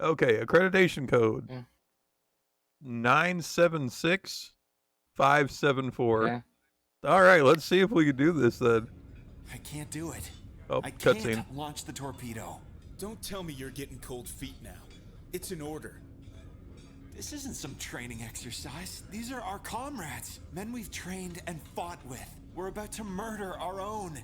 Okay, accreditation code Yeah. 976574. Okay. All right, let's see if we can do this then. I can't do it. Oh, I can't cutscene. launch the torpedo. Don't tell me you're getting cold feet now. It's an order. This isn't some training exercise. These are our comrades, men we've trained and fought with. We're about to murder our own.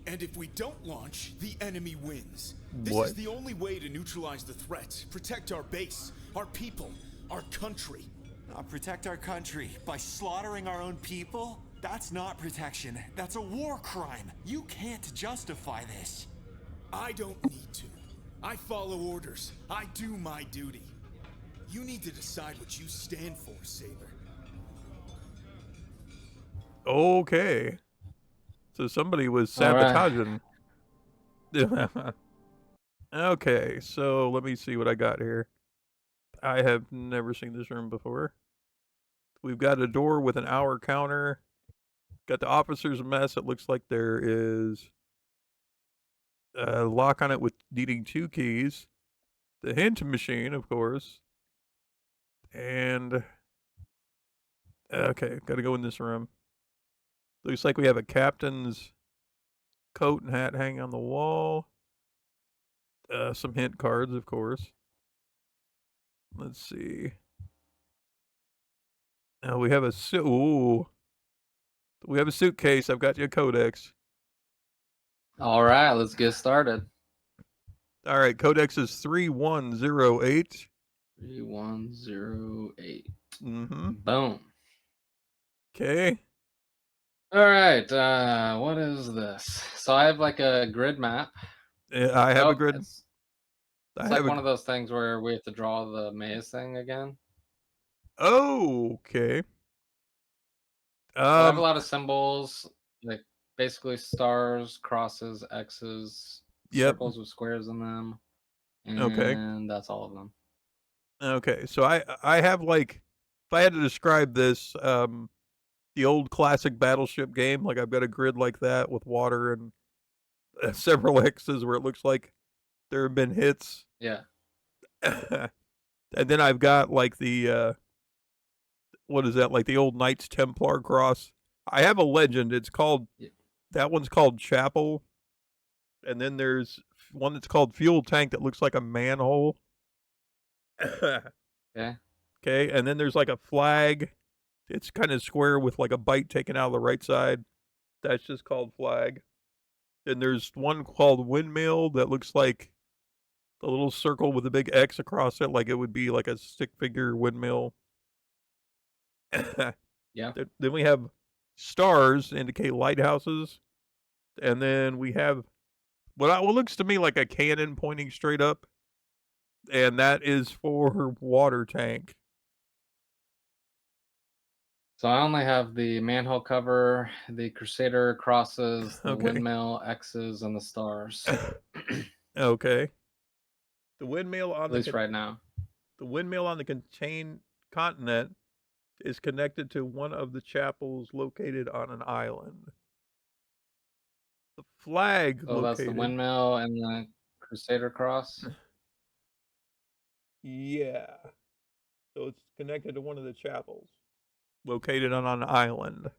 And if we don't launch, the enemy wins. This What? is the only way to neutralize the threat, protect our base, our people, our country. Protect our country by slaughtering our own people? That's not protection. That's a war crime. You can't justify this. I don't need to. I follow orders. I do my duty. You need to decide what you stand for, Saber. Okay. So somebody was All right. sabotaging. Okay, so let me see what I got here. I have never seen this room before. We've got a door with an hour counter. Got the officer's mess. It looks like there is a lock on it with needing 2 keys. The hint machine, of course. And okay, gotta go in this room. Looks like we have a captain's coat and hat hanging on the wall. Some hint cards, of course. Let's see. We have a we have a suitcase. I've got you a codex. All right, let's get started. All right, codex is 3108. 3108. Mm-hmm. Boom. Okay. All right, what is this? So I have like a grid map. I have a grid. It's I like have one of those things where we have to draw the maze thing again. Oh, okay. So I have a lot of symbols, like basically stars, crosses, X's, Yep. circles with squares in them, and Okay. that's all of them. Okay, so I have like, if I had to describe this, the old classic battleship game, like I've got a grid like that with water and several X's where it looks like there have been hits. Yeah. And then I've got like the what is that? Like the old Knights Templar cross. I have a legend. It's called that one's called Chapel. And then there's one that's called Fuel Tank that looks like a manhole. Yeah. Okay, and then there's like a flag. It's kind of square with like a bite taken out of the right side. That's just called flag. And there's one called windmill that looks like a little circle with a big X across it, like it would be like a stick figure windmill. Yeah. Then we have stars indicate lighthouses. And then we have what looks to me like a cannon pointing straight up. And that is for water tank. So I only have the manhole cover, the Crusader crosses, the Okay. windmill, X's, and the stars. Okay. The windmill on At least right now. The windmill on the contained continent is connected to one of the chapels located on an island. The flag So located. that's the windmill and the Crusader cross. Yeah. So it's connected to one of the chapels located on an island.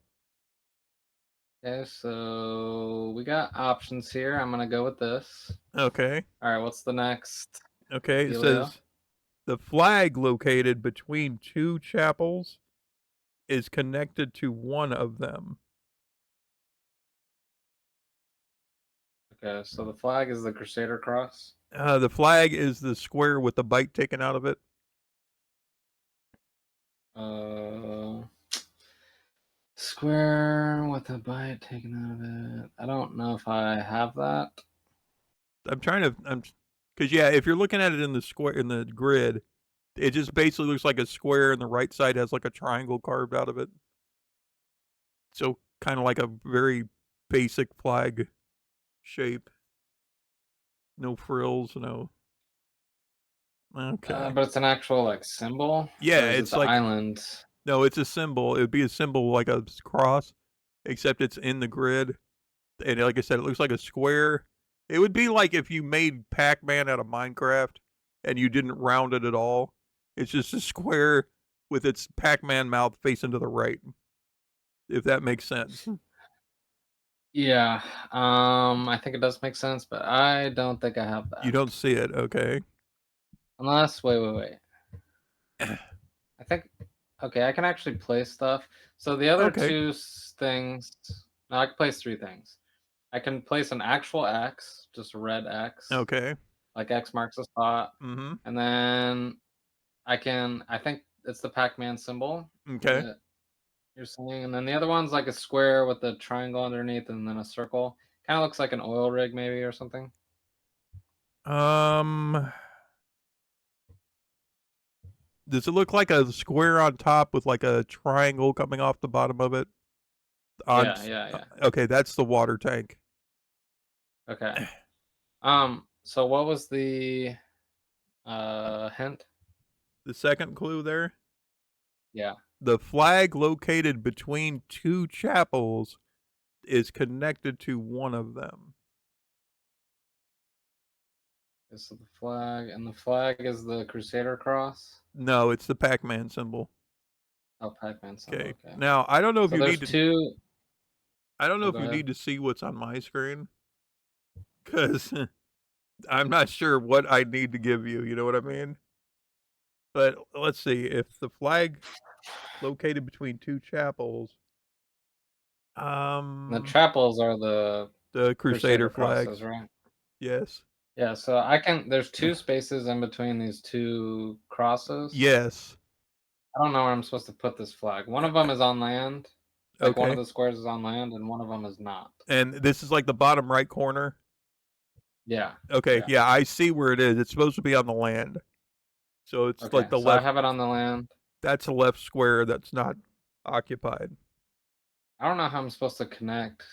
Okay, so we got options here. I'm gonna go with this. Okay. All right, what's the next? Okay, it Dealio? says the flag located between 2 chapels is connected to one of them. Okay, so the flag is the Crusader cross. The flag is the square with the bite taken out of it. Square with a bite taken out of it. I don't know if I have that. Because yeah, if you're looking at it in the square in the grid, it just basically looks like a square, and the right side has like a triangle carved out of it. So kind of like a very basic flag shape. No frills, no. Okay. But it's an actual like symbol. Yeah, it's like island. No, it's a symbol. It would be a symbol like a cross, except it's in the grid. And like I said, it looks like a square. It would be like if you made Pac-Man out of Minecraft, and you didn't round it at all. It's just a square with its Pac-Man mouth facing to the right. If that makes sense. Yeah. I think it does make sense, but I don't think I have that. You don't see it, okay? Unless, wait. I think, okay, I can actually place stuff. So the other Okay. two things, no, I can place three things. I can place an actual X, just a red X, Okay. like X marks a spot. Mm-hmm. And then I think it's the Pac-Man symbol Okay. that you're saying. And then the other one's like a square with a triangle underneath and then a circle. Kind of looks like an oil rig maybe or something. Does it look like a square on top with like a triangle coming off the bottom of it? Yeah. Okay, that's the water tank. Okay. So what was the hint? The second clue there? Yeah. The flag located between two chapels is connected to one of them. This is the flag, and the flag is the Crusader cross. No, it's the Pac-Man symbol. Oh, Pac-Man symbol. Okay. Okay. Now, I don't know if So you there's need to two. I don't know Oh, if go you ahead. need to see what's on my screen cuz I'm not sure what I need to give you, you know what I mean? But let's see if the flag located between two chapels The chapels are the the Crusader crosses, flags. right? Yes. Yeah. So there's two spaces in between these two crosses. Yes. I don't know where I'm supposed to put this flag. One of them is on land. Like one of Okay. the squares is on land, and one of them is not. And this is like the bottom right corner. Yeah. Okay, yeah, I see where it is. It's supposed to be on the land. So it's Okay. like the So I left have it on the land. that's a left square that's not occupied. I don't know how I'm supposed to connect.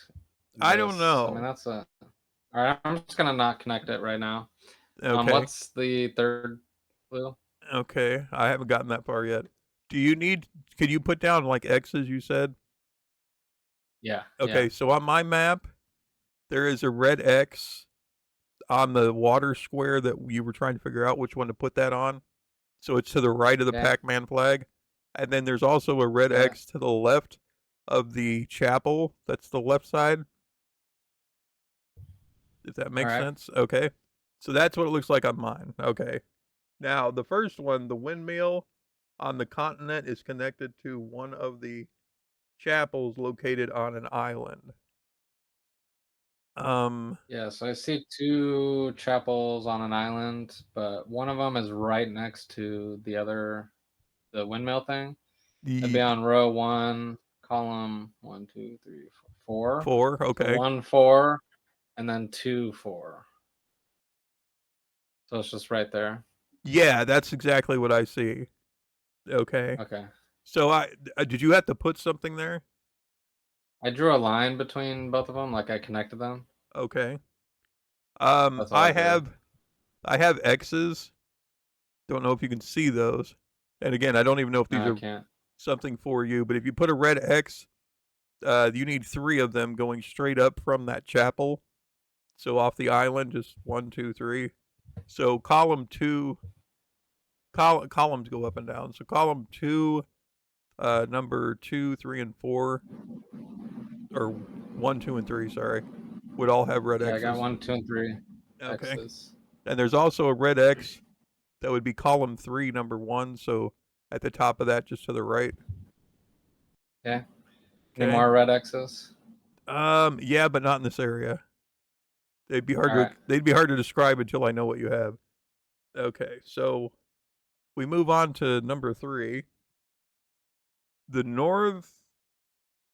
I don't this. know. I mean, that's a. All right, I'm just gonna not connect it right now. Okay. What's the third clue? Okay. I haven't gotten that far yet. Can you put down like X's you said? Yeah. Okay, Yeah. so on my map, there is a red X on the water square that you were trying to figure out which one to put that on. So it's to the right of the Okay. Pac-Man flag. And then there's also a red Yeah. X to the left of the chapel. That's the left side. If that makes Alright. sense. Okay. So that's what it looks like on mine. Okay. Now, the first one, the windmill on the continent, is connected to one of the chapels located on an island. Yeah, so I see two chapels on an island, but one of them is right next to the windmill thing. It'd be the on row 1, column 1, 2, 3, 4. 4, So okay. 1, 4, and then 2, 4. So it's just right there. Yeah, that's exactly what I see. Okay. Okay. So did you have to put something there? I drew a line between both of them, like I connected them. Okay. That's all I did. I have X's. Don't know if you can see those. And again, I don't even know if these No, I are can't. something for you, but if you put a red X, you need 3 of them going straight up from that chapel. So off the island, just 1, 2, 3. So columns go up and down. So column 2, number 2, 3, and 4, or 1, 2, and 3, sorry, would all have red Yeah, I X's. got 1, 2, and 3 Okay. X's. And there's also a red X that would be column 3, number 1. So at the top of that, just to the right. Okay. Any Okay. more red X's? Yeah, but not in this area. They'd be hard Alright. to describe until I know what you have. Okay, so we move on to number 3. The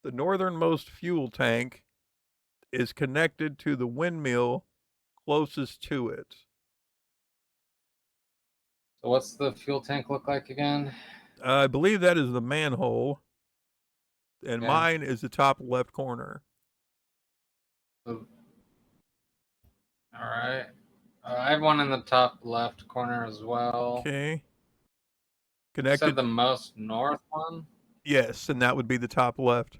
northernmost fuel tank is connected to the windmill closest to it. So what's the fuel tank look like again? I believe that is the manhole, and Okay. mine is the top left corner. All right. I have one in the top left corner as well. Okay. You Connected. said the most north one? Yes, and that would be the top left.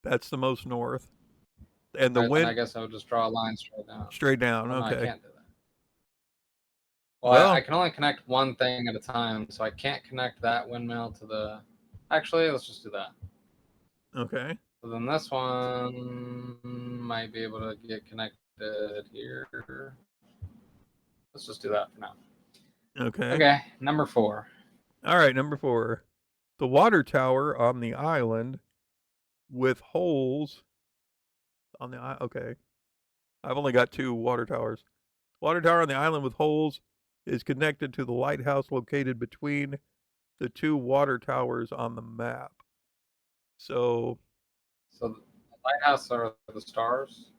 That's the most north. And the Alright, wind. then I guess I would just draw a line straight down. Straight down. Oh, no, Okay. I can't do that. Well, Well, I can only connect one thing at a time, so I can't connect that windmill to the. Actually, let's just do that. okay. So then this one might be able to get connected here. Let's just do that for now. Okay. Okay, number 4. All right, number 4. The water tower on the island with holes on the okay. I've only got 2 water towers. Water tower on the island with holes is connected to the lighthouse located between the 2 water towers on the map. So, So the lighthouse are the stars.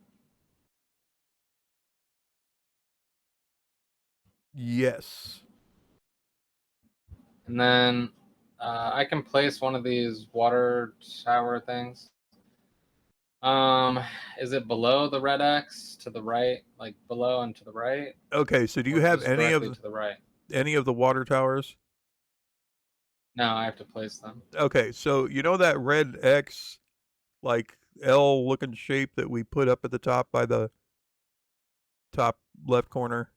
yes. And then I can place one of these water tower things. Is it below the red X to the right, like below and to the right, Okay, so do you or have just directly to the right? any of the water towers? No, I have to place them. Okay, so you know that red X, like L looking shape that we put up at the top by the top left corner?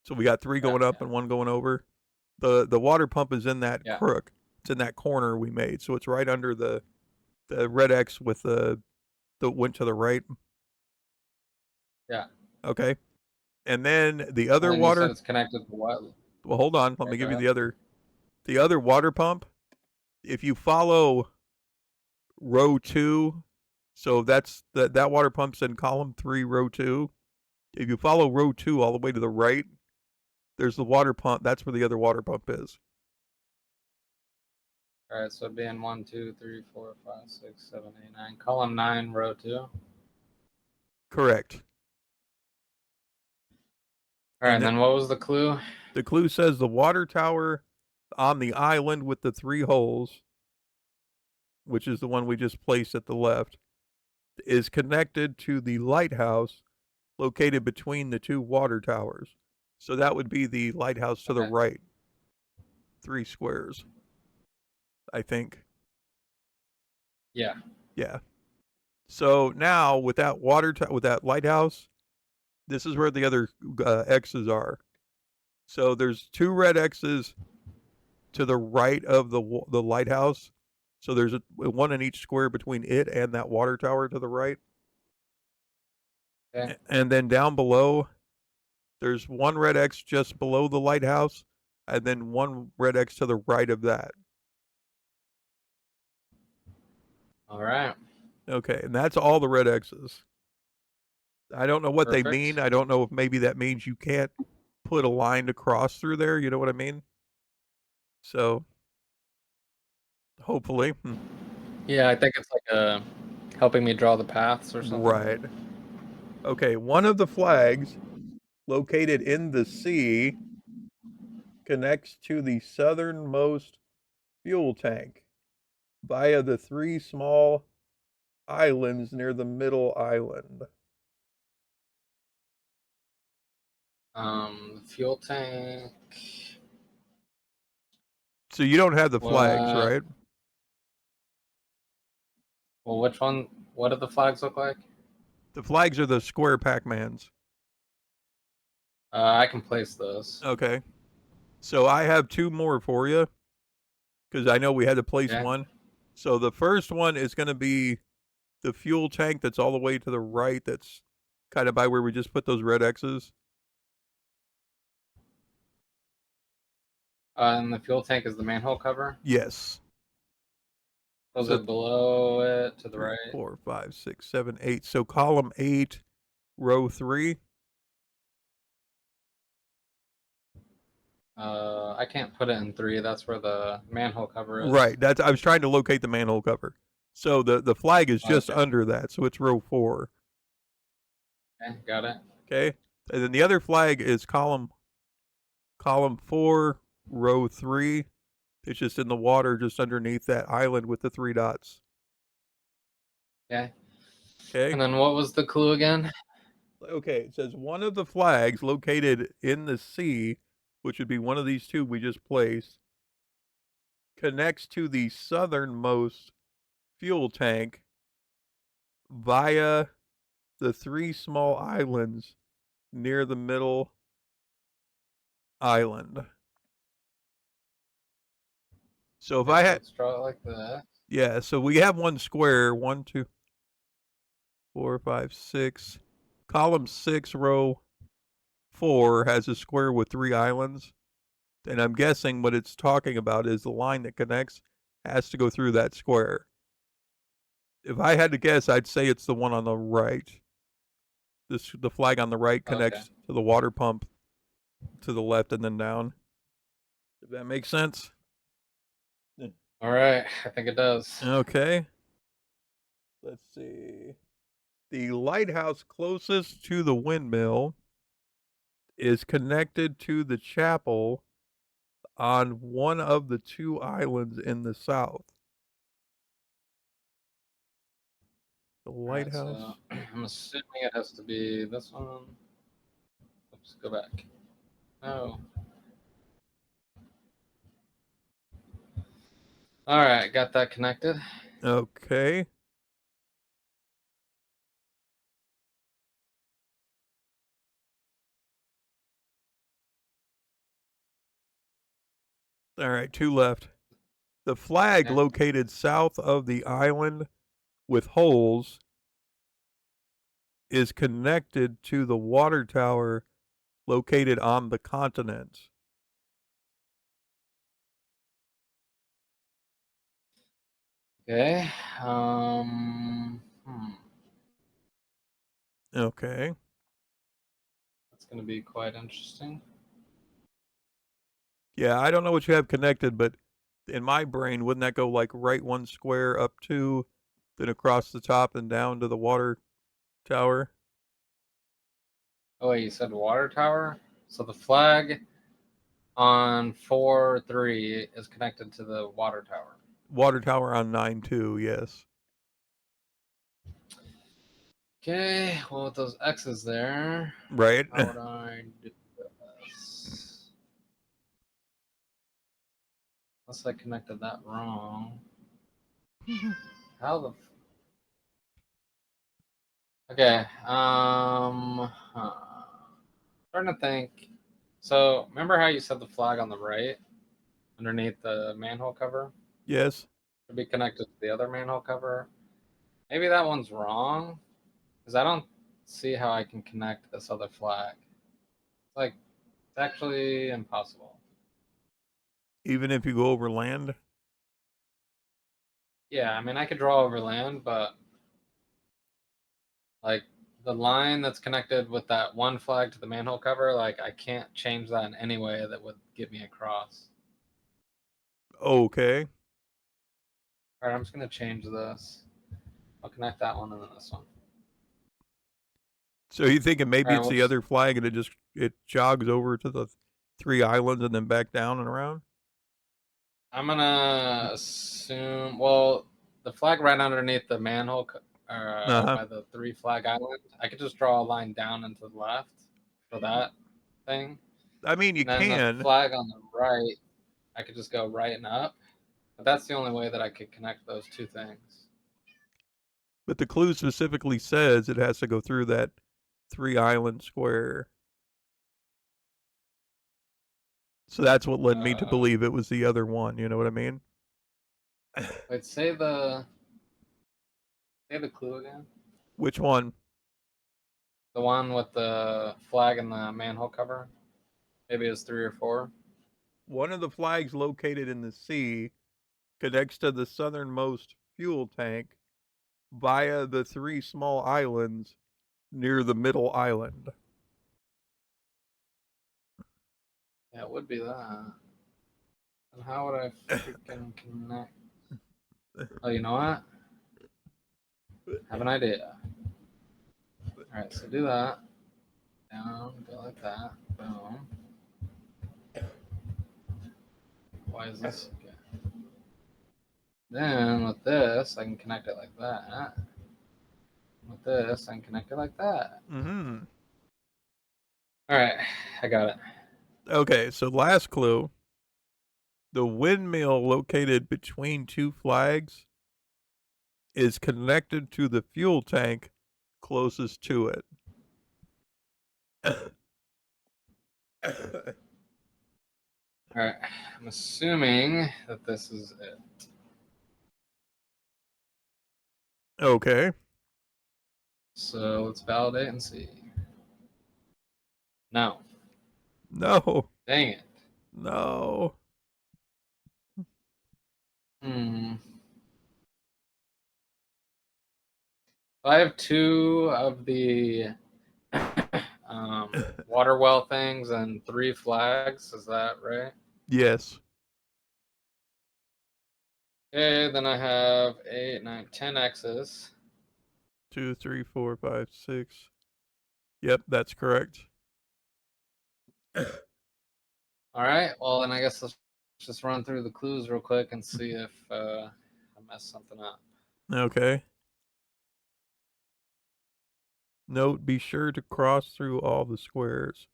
So we got 3 Yeah, going up and 1 going over. The water pump is in that yeah. crook. It's in that corner we made. So it's right under the red X with the went to the right. Yeah. Okay. And then the And other then you said water, it's connected to what? well, hold on. Let Okay, me go give you ahead. the other water pump. If you follow row 2, so that's that water pump's in column 3, row 2. If you follow row 2 all the way to the right, there's the water pump. That's where the other water pump is. All right, so being 1, 2, 3, 4, 5, 6, 7, 8, 9. Column 9, row 2. All Correct. right, And and then what was the clue? the clue says the water tower on the island with the 3 holes, which is the one we just placed at the left, is connected to the lighthouse located between the 2 water towers. So that would be the lighthouse to the Okay. right. 3 squares, I think. Yeah. Yeah. So now with that with that lighthouse, this is where the other X's are. So there's 2 red X's to the right of the lighthouse. So there's one in each square between it and that water tower to the right. Okay. And then down below, there's 1 red X just below the lighthouse, and then 1 red X to the right of that. All right. Okay, and that's all the red X's. I don't know what they mean. Perfect. I don't know if maybe that means you can't put a line to cross through there. You know what I mean? So hopefully, Yeah, I think it's like helping me draw the paths or something. right. Okay, one of the flags located in the sea connects to the southernmost fuel tank via the 3 small islands near the middle island. The fuel tank. So you don't have the flags, What? right? Well, which one? What do the flags look like? The flags are the square Pac-Mans. I can place those. Okay. So I have 2 more for you because I know we had to place Okay. 1. So the first one is going to be the fuel tank that's all the way to the right. That's kind of by where we just put those red X's. And the fuel tank is the manhole cover. Yes. Was So it below it to the 3, right? 4, 5, 6, 7, 8. So column 8, row 3. I can't put it in 3. That's where the manhole cover is. Right. That's I was trying to locate the manhole cover. So the flag is just Okay. under that. So it's row 4. Okay, got it. Okay. And then the other flag is column 4, row 3. It's just in the water just underneath that island with the 3 dots. Okay. Okay. And then what was the clue again? Okay, it says one of the flags located in the sea, which would be one of these 2 we just placed, connects to the southernmost fuel tank via the 3 small islands near the middle island. So if Okay, I so had, let's draw it like that. yeah, so we have one square, 1, 2, 4, 5, 6. Column 6, row 4 has a square with 3 islands. And I'm guessing what it's talking about is the line that connects has to go through that square. If I had to guess, I'd say it's the one on the right. The flag on the right connects to the water pump to the left and then down. If that makes sense. All right, I think it does. Okay. Let's see. The lighthouse closest to the windmill is connected to the chapel on one of the 2 islands in the south. The Alright, lighthouse. so I'm assuming it has to be this one. Oops, go back. No. Alright, got that connected. Okay. All right, 2 left. The flag Okay. located south of the island with holes is connected to the water tower located on the continent. Okay. Okay. That's gonna be quite interesting. Yeah, I don't know what you have connected, but in my brain, wouldn't that go like right 1 square up 2, then across the top and down to the water tower? Oh wait, you said water tower? So the flag on 4-3 is connected to the water tower. Water tower on 9-2, yes. Okay, well with those X's there, Right. how would I do this? Unless I connected that wrong. How the Okay, trying to think. So remember how you said the flag on the right underneath the manhole cover Yes. should be connected to the other manhole cover? Maybe that one's wrong because I don't see how I can connect this other flag. It's like it's actually impossible. Even if you go over land. Yeah, I mean I could draw over land, but like the line that's connected with that one flag to the manhole cover, like I can't change that in any way that would get me across. Okay. All right, I'm just gonna change this. I'll connect that one and then this one. So you thinking maybe All right, it's we'll the just, other flag and it jogs over to the 3 islands and then back down and around? I'm gonna assume. Well, the flag right underneath the manhole, Uh-huh. by the 3 flag island, I could just draw a line down and to the left for that thing. I mean, you And then the can, flag on the right, I could just go right and up. But that's the only way that I could connect those 2 things. but the clue specifically says it has to go through that 3 island square. So that's what led me to Uh, believe it was the other one, you know what I mean? wait, say the clue again. Which one? The one with the flag and the manhole cover. Maybe it was 3 or 4. One of the flags located in the sea connects to the southernmost fuel tank via the 3 small islands near the middle island. Yeah, it would be that. And how would I freaking connect? Oh, you know what? I have an idea. Alright, so do that. Down, go like that. Boom. Why is this? Okay. Then with this, I can connect it like that. With this, I can connect it like that. Mm-hmm. Alright, I got it. Okay, so last clue. The windmill located between 2 flags is connected to the fuel tank closest to it. All right. I'm assuming that this is it. Okay. So let's validate and see. No. No. Dang it. No. Hmm. I have 2 of the water well things and 3 flags. Is that right? Yes. Okay, then I have 8, 9, 10 X's. 2, 3, 4, 5, 6. Yep, that's correct. All right. Well, then I guess let's just run through the clues real quick and see if I messed something up. Okay. Note, be sure to cross through all the squares.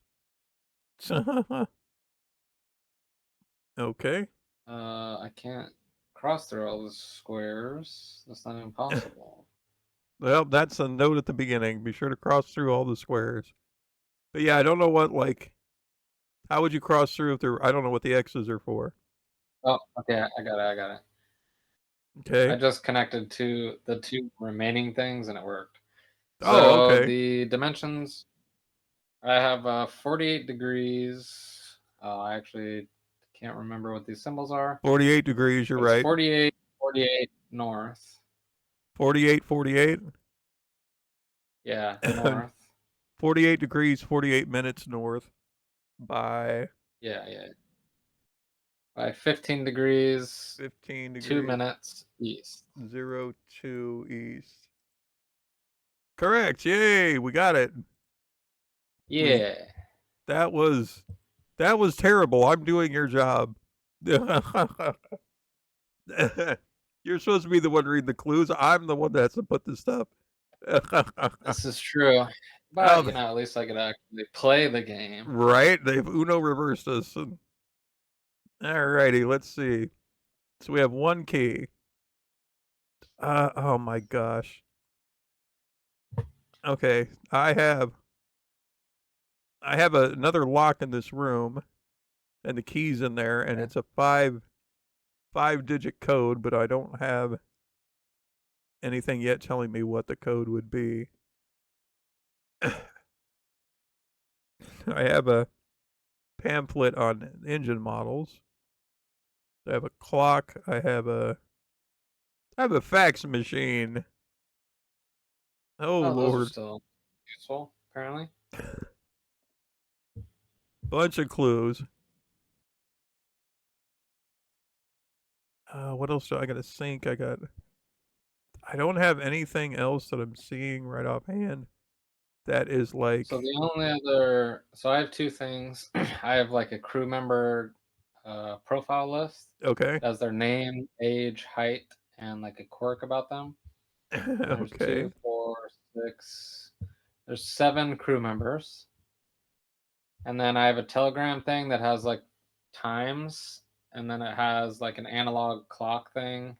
Okay. I can't cross through all the squares. That's not impossible. Well, that's a note at the beginning. Be sure to cross through all the squares. But yeah, I don't know what, like, how would you cross through if there, I don't know what the X's are for. Oh, okay. I got it. I got it. I Okay. just connected to the 2 remaining things and it worked. Oh, So okay. the dimensions, I have 48 degrees. I actually can't remember what these symbols are. 48 degrees, you're But it's right. 48, 48 north. 48, 48. Yeah, north. 48 degrees, 48 minutes north by Yeah, yeah. By 15 degrees, 15 2 degrees, minutes east. 02 east. Correct. Yay, we got it. Yeah. That was terrible. I'm doing your job. You're supposed to be the one reading the clues. I'm the one that has to put the stuff. This is true. Oh, But, at least I could actually play the game. right? They've Uno reversed us. Alrighty, let's see. So we have 1 key. Oh my gosh. Okay, I have another lock in this room, and the key's in there, and Okay. it's a five-digit code, but I don't have anything yet telling me what the code would be. I have a pamphlet on engine models. I have a clock. I have a fax machine. Oh Oh, those are Lord. still useful, apparently. Bunch of clues. What else do I got? A sink. I don't have anything else that I'm seeing right offhand that is like, So the only other, so I have 2 things. I have like a crew member profile list. okay. It has their name, age, height, and like a quirk about them. And there's Okay. 2, 4, 6. There's 7 crew members. And then I have a Telegram thing that has like times, and then it has like an analog clock thing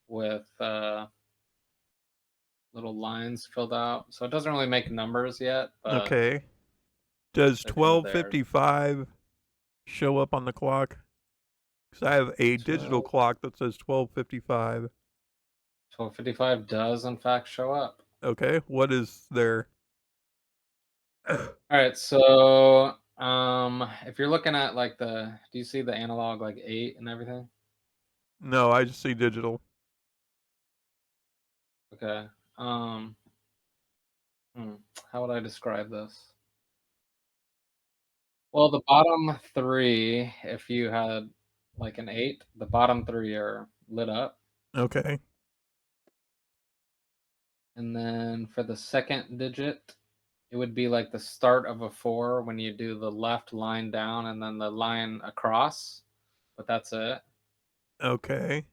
with little lines filled out. So it doesn't really make numbers yet, but Okay. Does they're kind of there. 12:55 show up on the clock? Because I have a digital 12, clock that says 12:55. 12:55 does in fact show up. Okay. What is there? All right, so if you're looking at like do you see the analog like 8 and everything? No, I just see digital. Okay. Um, how would I describe this? Well, the bottom 3, if you had like an 8, the bottom 3 are lit up. Okay. And then for the second digit, it would be like the start of a 4 when you do the left line down and then the line across, but that's it. Okay.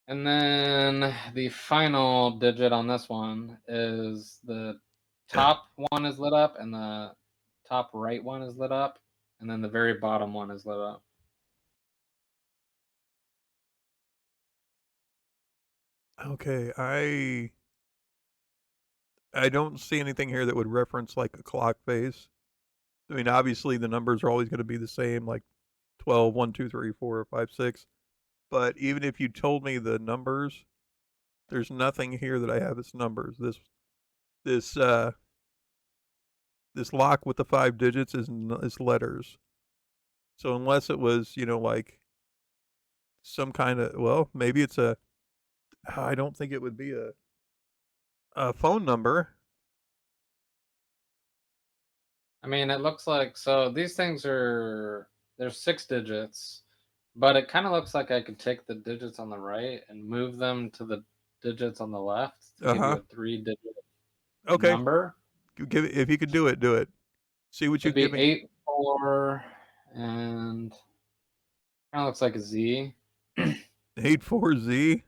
And then the final digit on this one is the top one is lit up and the top right one is lit up, and then the very bottom one is lit up. Okay. I don't see anything here that would reference like a clock face. I mean, obviously the numbers are always going to be the same, like 12, 1, 2, 3, 4, 5, 6. But even if you told me the numbers, there's nothing here that I have as numbers. This this lock with the 5 digits is letters. So unless it was, like some kind of, well, maybe it's I don't think it would be a phone number. I mean, it looks like so these things there's 6 digits, but it kind of looks like I could take the digits on the right and move them to the digits on the left to give you Uh-huh. a 3-digit Okay. number. If you could do it, do it. See what you It'd give be me. 8-4 and kind of looks like a Z. 84Z.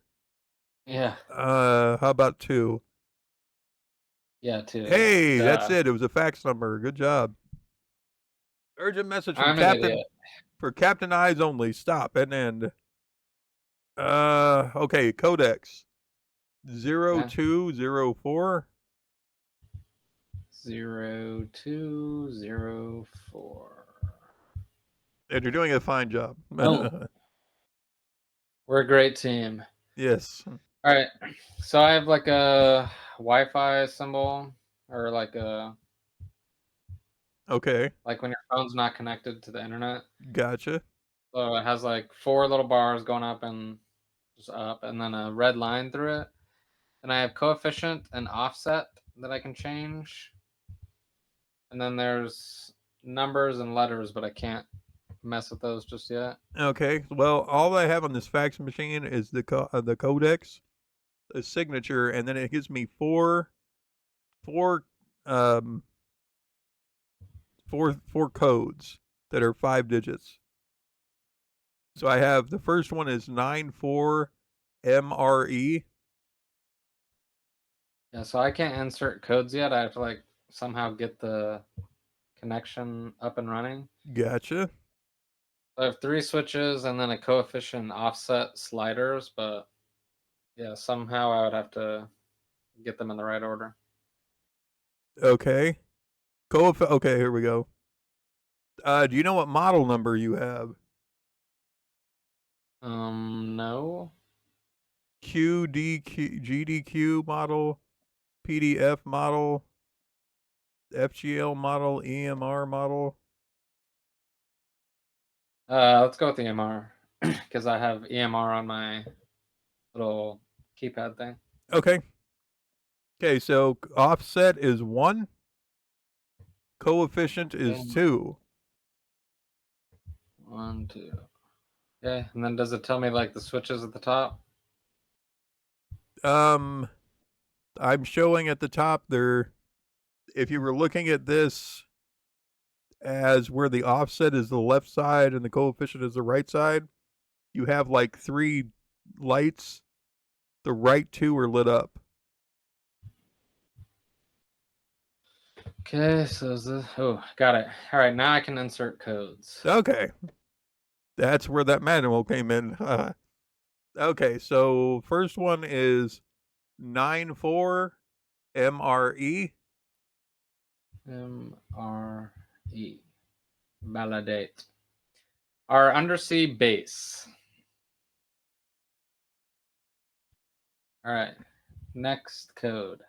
Yeah, How about 2? yeah, too. Yeah, Hey, that's duh. it. It was a fax number. Good job. Urgent message from I'm an Captain idiot. for Captain Eyes only. Stop and end. Okay, Codex Yeah. 0204. 0204. And you're doing a fine job. Oh, we're a great team. Yes. All right. So I have like a Wi-Fi symbol, or like Okay. when your phone's not connected to the internet. Gotcha. So it has like 4 little bars going up and just up, and then a red line through it. And I have coefficient and offset that I can change. And then there's numbers and letters, but I can't mess with those just yet. Okay. Well, all I have on this fax machine is the codex, a signature, and then it gives me four um four codes that are 5 digits. So I have the first one is 94 MRE. Yeah, so I can't insert codes yet. I have to like somehow get the connection up and running. Gotcha. I have 3 switches and then a coefficient offset sliders, but yeah, somehow I would have to get them in the right order. Okay. Okay, here we go. Do you know what model number you have? No. QDQ, GDQ model, PDF model, FGL model, EMR model. Let's go with EMR because I have EMR on my little keypad thing. Okay. Okay, so offset is 1, coefficient is 2. 1, 2. Okay, and then does it tell me like the switches at the top? I'm showing at the top there, if you were looking at this as where the offset is the left side and the coefficient is the right side, you have like 3 lights. The right 2 are lit up. Okay, so is this? Oh, got it. All right, now I can insert codes. Okay. That's where that manual came in. Okay, so first one is 94 MRE. MRE. Validate. Our undersea base. All right. Next code.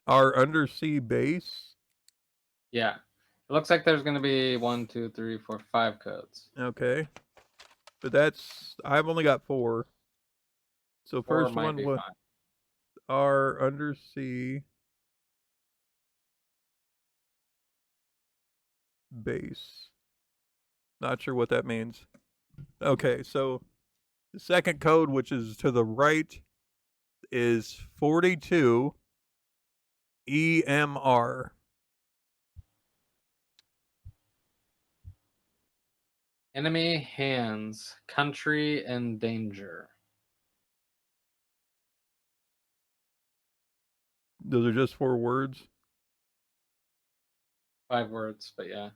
Our undersea base. Yeah. It looks like there's going to be 1, 2, 3, 4, 5 codes. Okay. But I've only got 4. So 4 first might one be was fine. our undersea base. Not sure what that means. Okay, so the second code, which is to the right, is 42 EMR. Enemy hands. Country in danger. Those are just 4 words. 5 words, but yeah.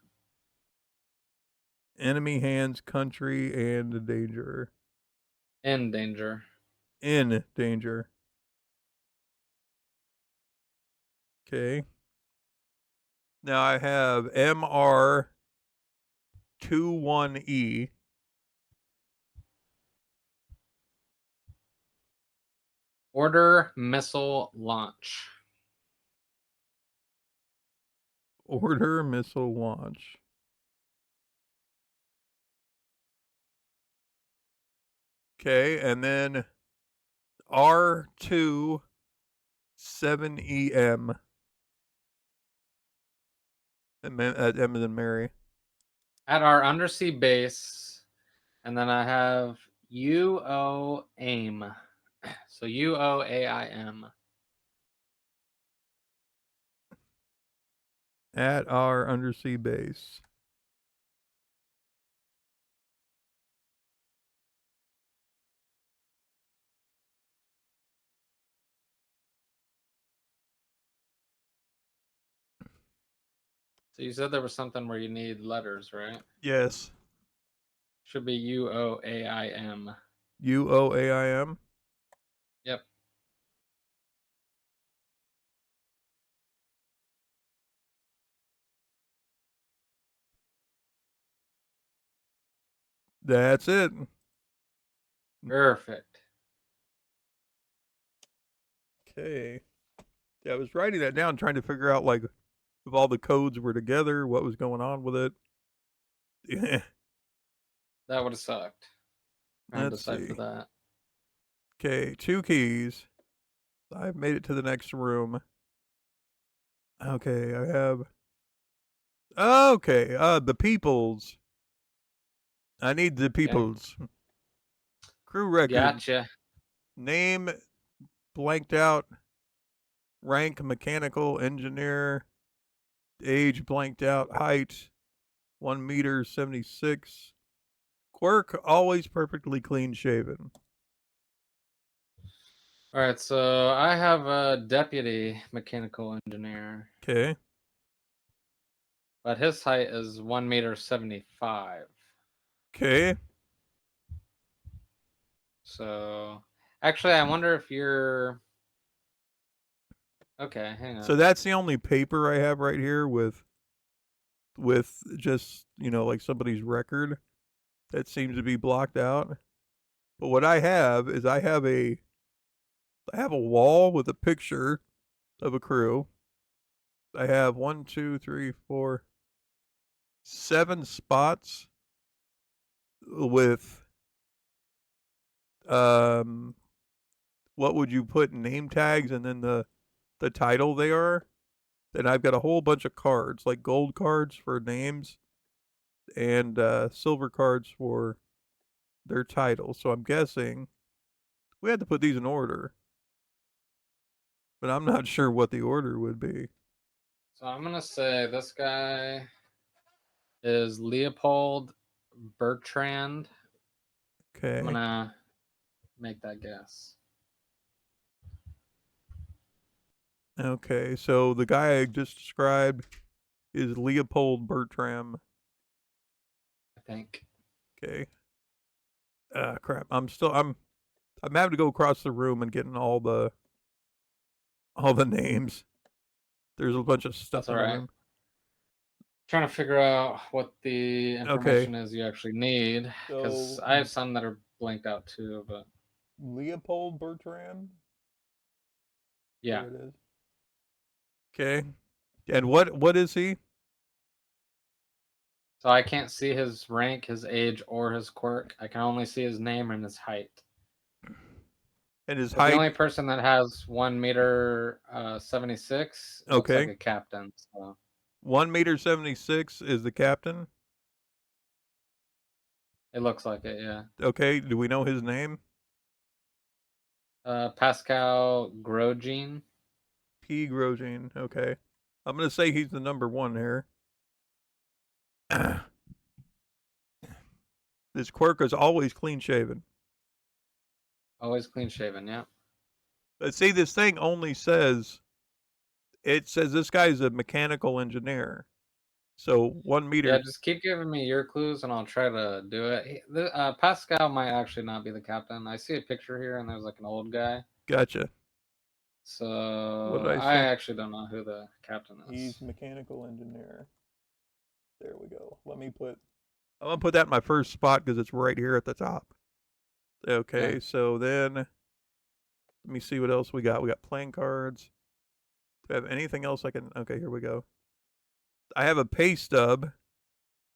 Enemy hands, country, and danger. In danger. In danger. Okay. Now I have MR21E. Order missile launch. Order missile launch. Okay, and then R27EM. M as in Mary. At our undersea base, and then I have UO AIM. So UOAIM. At our undersea base. So you said there was something where you need letters, right? Yes. Should be UOAIM. UOAIM. Yep. That's it. Perfect. Okay. Yeah, I was writing that down, trying to figure out like if all the codes were together, what was going on with it. Yeah. That would have sucked. Trying to Let's decipher see. that. Okay, 2 keys. I've made it to the next room. Okay, I have. Okay, the peoples. I need the peoples. Crew record. Gotcha. Name blanked out. Rank mechanical engineer. Age blanked out. Height 1 meter 76. Quirk always perfectly clean shaven. All right, so I have a deputy mechanical engineer, Okay. but his height is 1 meter 75. Okay. So actually, I wonder if you're okay. Hang on. So that's the only paper I have right here with just, like somebody's record that seems to be blocked out. But what I have is I have a wall with a picture of a crew. I have 1, 2, 3, 4, 7 spots with what would you put name tags and then the title they are. Then I've got a whole bunch of cards, like gold cards for names and silver cards for their titles. So I'm guessing we had to put these in order. But I'm not sure what the order would be. So I'm gonna say this guy is Leopold Bertrand. Okay. I'm gonna make that guess. Okay. So the guy I just described is Leopold Bertram. I think. Okay. Crap. I'm having to go across the room and getting all the names. There's a bunch of stuff That's in all the right. room. Trying to figure out what the information is you actually need, because So I have some that are blanked out too. But Leopold Bertrand. yeah, There it is. Okay. And what is he? so I can't see his rank, his age, or his quirk. I can only see his name and his height. And his But the height. only person that has 1 meter 76 looks like Okay. a captain. So 1 meter 76 is the captain. it looks like it, yeah. Okay. Do we know his name? Pascal Grosjean. P. Grosjean. Okay. I'm gonna say he's the number 1 here. This quirk is always clean shaven. Always clean shaven, yeah. But see, this thing only says this guy's a mechanical engineer. So 1 meter. Yeah, just keep giving me your clues and I'll try to do it. Pascal might actually not be the captain. I see a picture here and there's like an old guy. Gotcha. So What did I I say? actually don't know who the captain is. He's mechanical engineer. There we go. I'm gonna put that in my first spot because it's right here at the top. Okay, so then let me see what else we got. We got playing cards. Do I have anything else I can? Okay, here we go. I have a pay stub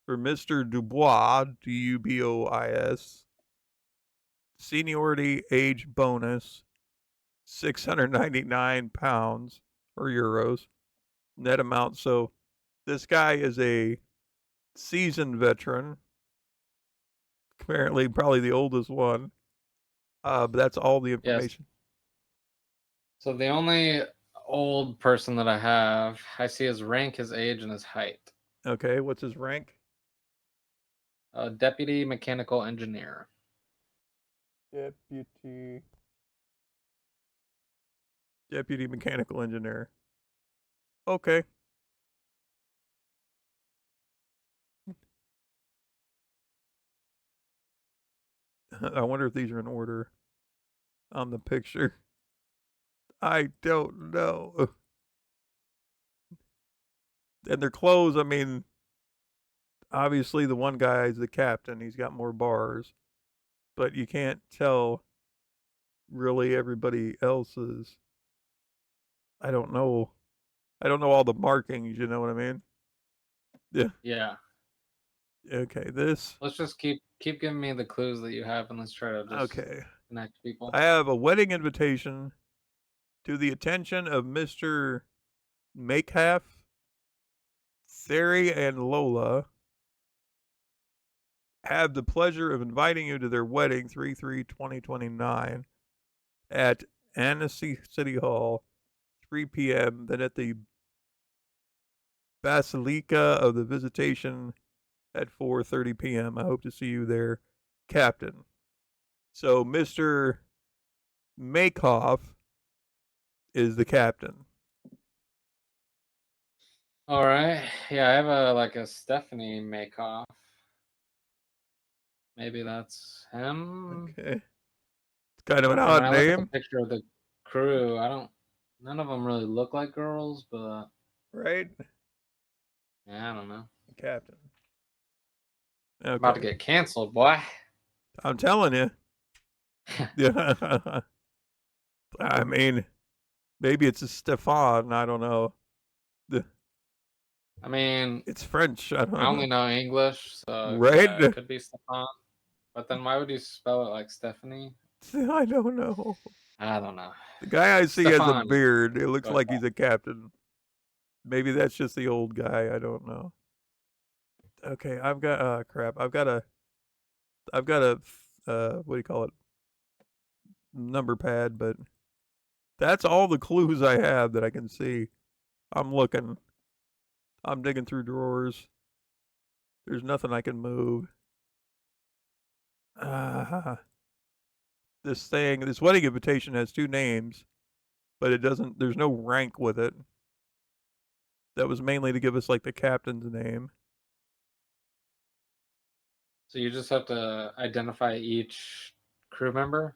for Mr. Dubois, Dubois. Seniority age bonus, 699 pounds or euros. Net amount. So this guy is a seasoned veteran. Apparently, probably the oldest one. But that's all the information. So the only old person that I see his rank, his age, and his height. Okay, what's his rank? Deputy mechanical engineer. Deputy mechanical engineer. Okay. I wonder if these are in order on the picture. I don't know. And their clothes, I mean, obviously the one guy is the captain. He's got more bars. But you can't tell really everybody else's. I don't know. I don't know all the markings, you know what I mean? Yeah. Yeah. Okay, this. Let's just keep giving me the clues that you have, and let's try to just Okay. connect people. I have a wedding invitation to the attention of Mr. Makehalf, Theri, and Lola. Have the pleasure of inviting you to their wedding 3/3/2029 at Annecy City Hall, 3 p.m. Then at the Basilica of the Visitation at 4:30 p.m. I hope to see you there, Captain. So Mr. Makehoff is the captain. All right. Yeah, I have a Stephanie Makeoff. Maybe that's him. Okay. It's kind of an And when odd I look at the name, picture of the crew, none of them really look like girls, but right? yeah, I don't know. Captain. About to Okay. get canceled, boy. I'm telling you. Yeah. I mean, maybe it's a Stefan. I don't know. I mean, It's French. I I don't only know. know English, so Right? yeah, it could be Stefan. But then why would you spell it like Stephanie? I don't know. I don't know. The guy I see has a Stefan. beard. It looks Go like ahead. he's a captain. Maybe that's just the old guy. I don't know. Okay, I've got crap. I've got a what do you call it? Number pad, but that's all the clues I have that I can see. I'm looking. I'm digging through drawers. There's nothing I can move. This wedding invitation has two names, but it doesn't. There's no rank with it. That was mainly to give us like the captain's name. So you just have to identify each crew member?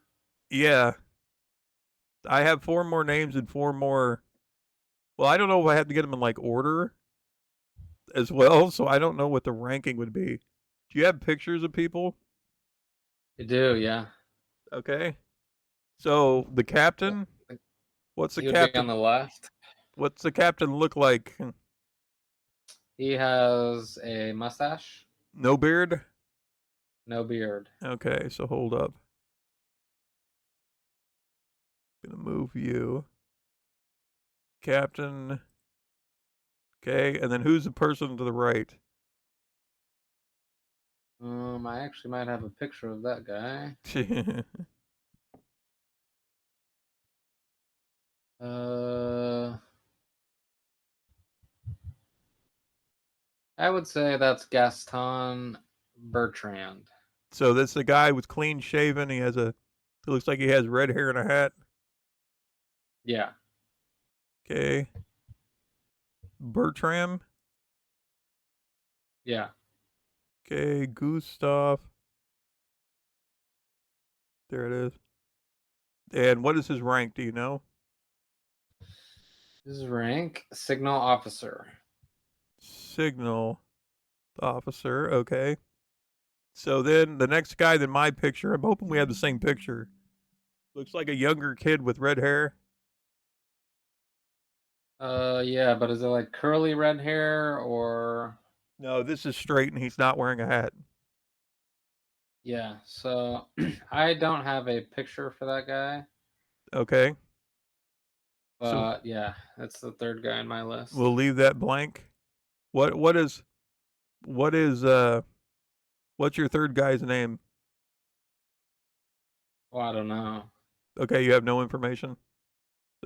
Yeah, I have 4 more names and 4 more. Well, I don't know if I have to get them in like order as well, so I don't know what the ranking would be. Do you have pictures of people? You do, yeah. Okay. So the captain, what's the He would be on captain? the left. What's the captain look like? He has a mustache, No beard? no beard. Okay, so hold up. Gonna move you. Captain. Okay, and then who's the person to the right? I actually might have a picture of that guy. I would say that's Gaston Bertrand. So that's the guy with clean shaven. It looks like he has red hair and a hat. Yeah. Okay. Bertram. Yeah. Okay, Gustav. There it is. And what is his rank? Do you know? His rank, signal officer. Signal officer. Okay. So then the next guy than my picture, I'm hoping we have the same picture. Looks like a younger kid with red hair. Yeah, but is it like curly red hair or? No, this is straight and he's not wearing a hat. Yeah, so I don't have a picture for that guy, Okay. So but yeah, that's the third guy on my list. we'll leave that blank. What is what's your third guy's name? Well, I don't know. Okay, you have no information.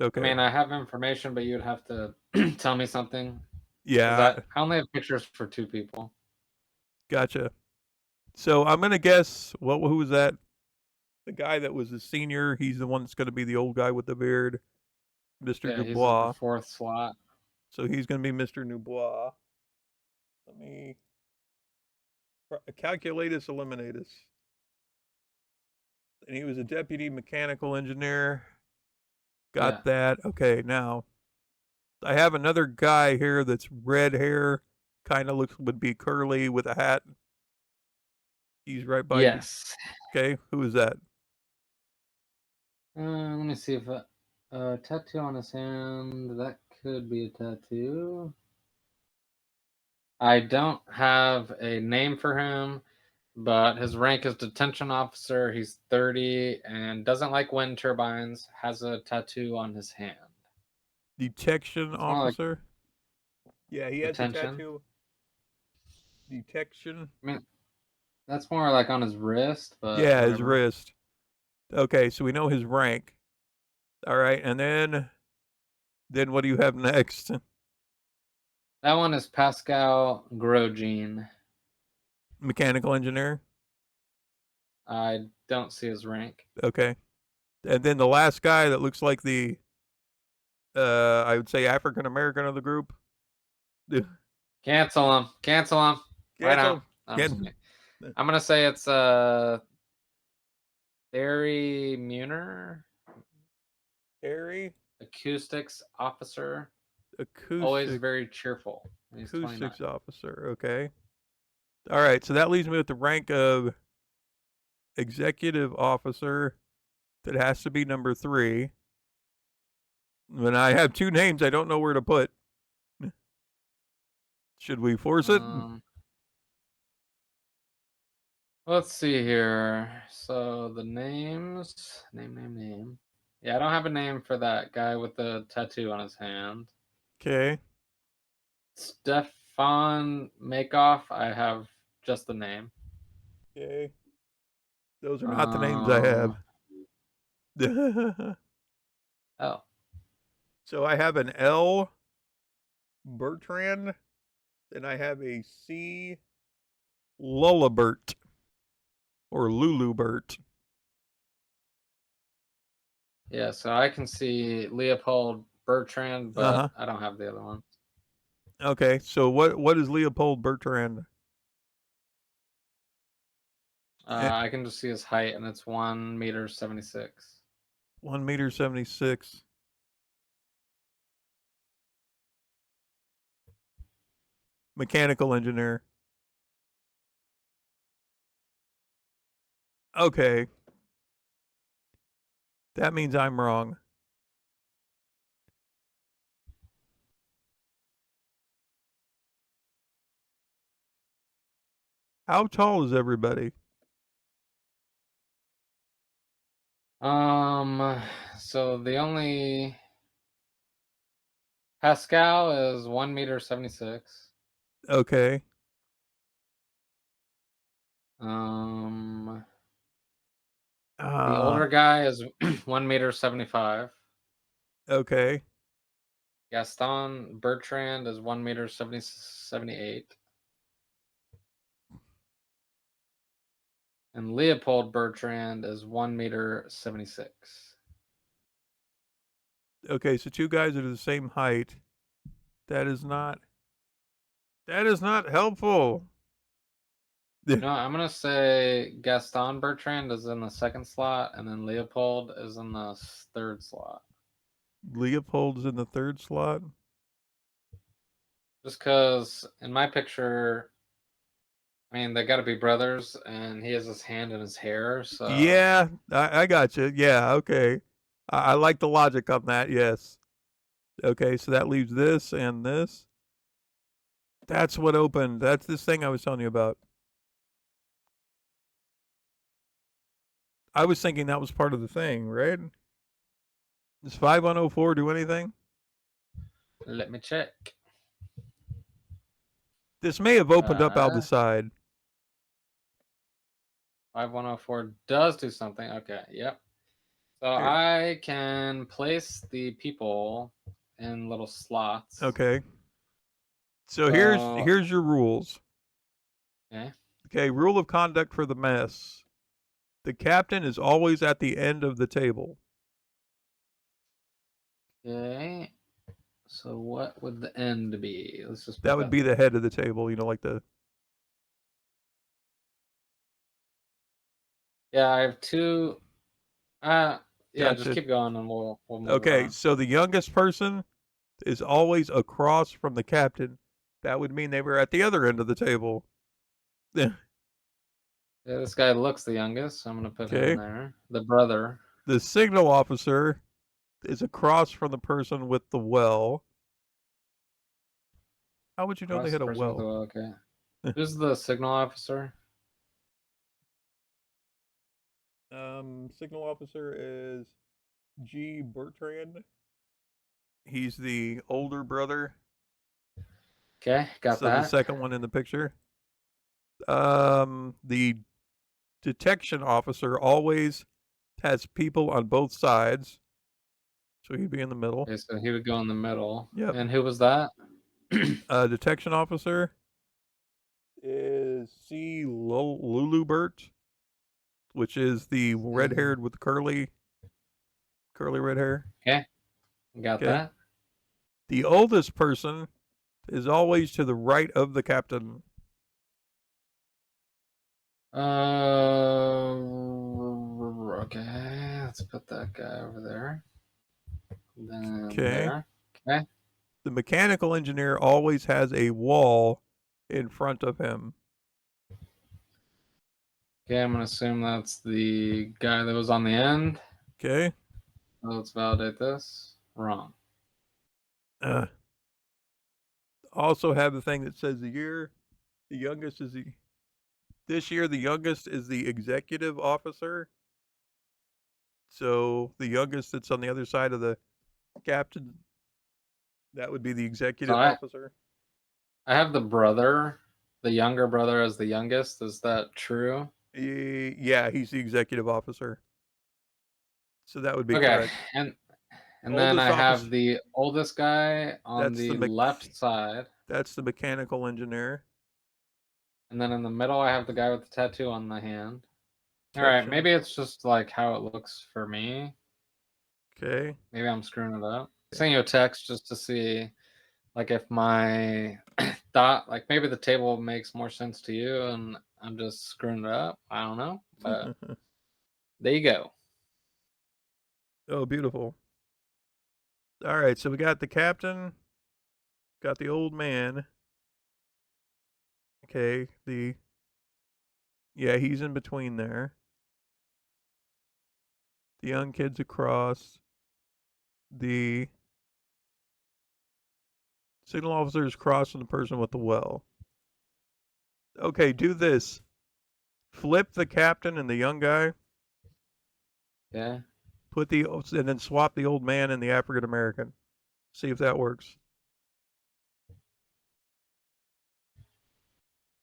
Okay. I mean, I have information, but you'd have to tell me something. 'Cause Yeah, I only have pictures for 2 people. gotcha. So I'm gonna guess who was that? The guy that was the senior. He's the one that's gonna be the old guy with the beard, Mr. Yeah, he's in the Dubois. 4th slot. So he's gonna be Mr. Dubois. Let me calculatus eliminatus. And he was a deputy mechanical engineer. Got that. Okay, now I have another guy here that's red hair, kind of would be curly with a hat. He's right by you. Yes. Okay, who is that? Let me see if tattoo on his hand. That could be a tattoo. I don't have a name for him, but his rank is detention officer. He's 30 and doesn't like wind turbines. Has a tattoo on his hand. Detection It's more like officer. Yeah, he has a detention. tattoo. Detection. I mean, that's more like on his wrist, but Yeah, his whatever. wrist. Okay, so we know his rank. All right, and then what do you have next? That one is Pascal Grosjean. Mechanical engineer. I don't see his rank. Okay, and then the last guy that looks like the I would say African American of the group. Cancel him. Cancel him. Right Cancel. now. I'm gonna say it's Barry Muner. Harry. Acoustics officer. Acoustic. Always very cheerful. He's Acoustics 29. officer. Okay. All right, so that leaves me with the rank of executive officer. That has to be number 3. When I have 2 names, I don't know where to put. Should we force it? Let's see here. So the names, name. Yeah, I don't have a name for that guy with the tattoo on his hand. Okay. Stefan Makeoff. I have just the name. Okay. Those are not the names I have. Oh. So I have an L Bertrand, and I have a C Lullabert or Lulubert. Yeah, so I can see Leopold Bertrand, but I don't have the other one. Okay, so what is Leopold Bertrand? I can just see his height, and it's 1 meter 76. 1 meter 76. Mechanical engineer. Okay. That means I'm wrong. How tall is everybody? So the only Pascal is 1 meter 76. Okay. The older guy is 1 meter 75. Okay. Gaston Bertrand is 1 meter 78. And Leopold Bertrand is 1 meter 76. Okay, so 2 guys that are the same height. That is not helpful. No, I'm gonna say Gaston Bertrand is in the 2nd slot, and then Leopold is in the 3rd slot. Leopold's in the third slot. Just because in my picture, I mean, they got to be brothers, and he has his hand in his hair. So Yeah, I got you. Yeah, okay. I like the logic on that. Yes. Okay, so that leaves this and this. That's what opened. That's this thing I was telling you about. I was thinking that was part of the thing, right? Does 5104 do anything? let me check. This may have opened up out the side. 5104 does do something. Okay, yep. So Here. I can place the people in little slots. Okay. So here's your rules. Okay. Okay, rule of conduct for the mess. The captain is always at the end of the table. Okay. So what would the end be? Let's just put That would be the head of the table, you know, like the Yeah, I have two. Yeah, Gotcha. just keep going and we'll move Okay, on. so the youngest person is always across from the captain. That would mean they were at the other end of the table. Yeah, this guy looks the youngest, so I'm gonna put him Okay. there. The brother. The signal officer is across from the person with the well. How would you know they Across had the a person with the well? well, okay. Who's the signal officer? Signal officer is G. Bertrand. He's the older brother. Okay, got So the that. second one in the picture. The detection officer always has people on both sides. So he'd be in the middle. Okay, so he would go in the middle. Yep. And who was that? Detection officer is C. Lulubert, which is the red-haired with curly red hair. Okay, got Okay. that. The oldest person is always to the right of the captain. Okay, let's put that guy over there. Then Okay. there. Okay. The mechanical engineer always has a wall in front of him. Okay, I'm gonna assume that's the guy that was on the end. Okay. Let's validate this. Wrong. Also have the thing that says the year. The youngest is this year the youngest is the executive officer. So the youngest that's on the other side of the captain, that would be the executive officer. I have the brother, the younger brother as the youngest. Is that true? Yeah, he's the executive officer. So that would be Okay, correct. and then I Oldest have officer- the oldest guy on That's the the left side. That's the mechanical engineer. And then in the middle, I have the guy with the tattoo on the hand. All right, Section. maybe it's just like how it looks for me. Okay. Maybe I'm screwing it up. Send you a text just to see, like, if my thought, like, maybe the table makes more sense to you, and I'm just screwing it up. I don't know, but there you go. Oh, beautiful. All right, so we got the captain, got the old man. Okay, yeah, he's in between there. The young kid's across. The signal officer is crossing the person with the well. Okay, do this. Flip the captain and the young guy. Yeah. And then swap the old man and the African American. See if that works.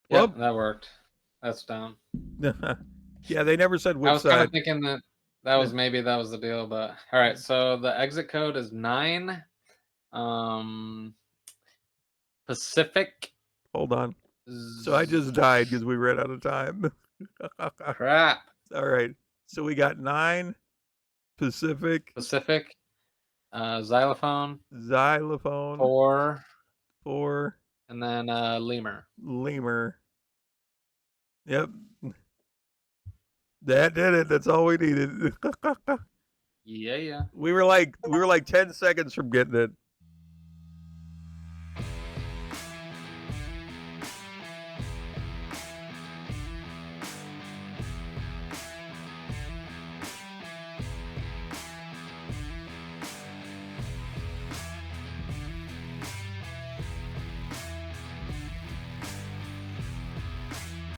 Yeah, Well, that worked. That's dumb. yeah, they never said which I was side. kind of thinking that was maybe that was the deal, but all right. So the exit code is 9. Pacific. Hold on. So I just died because we ran out of time. Crap. All right. So we got 9 Pacific. Xylophone. 4. And then lemur. Yep. That did it. That's all we needed. Yeah. We were like 10 seconds from getting it.